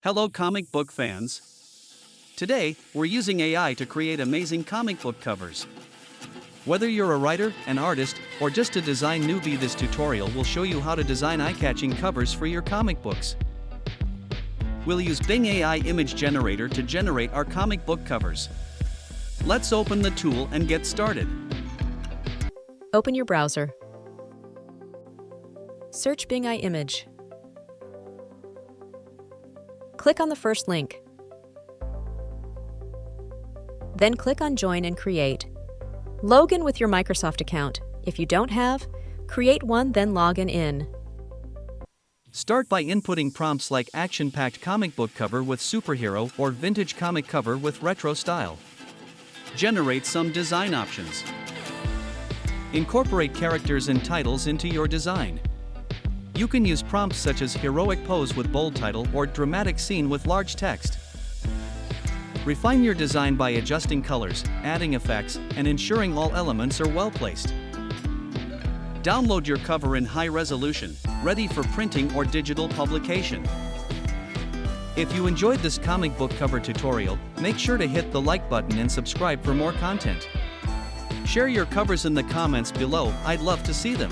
Hello comic book fans. Today, we're using AI to create amazing comic book covers. Whether you're a writer, an artist, or just a design newbie, this tutorial will show you how to design eye-catching covers for your comic books. We'll use Bing AI image generator to generate our comic book covers. Let's open the tool and get started. Open your browser. Search Bing AI image. Click on the first link. Then click on Join and Create. Log in with your Microsoft account. If you don't have, create one, then log in. Start by inputting prompts like action-packed comic book cover with superhero or vintage comic cover with retro style. Generate some design options. Incorporate characters and titles into your design. You can use prompts such as heroic pose with bold title or dramatic scene with large text. Refine your design by adjusting colors, adding effects, and ensuring all elements are well placed. Download your cover in high resolution, ready for printing or digital publication. If you enjoyed this comic book cover tutorial, make sure to hit the like button and subscribe for more content. Share your covers in the comments below, I'd love to see them.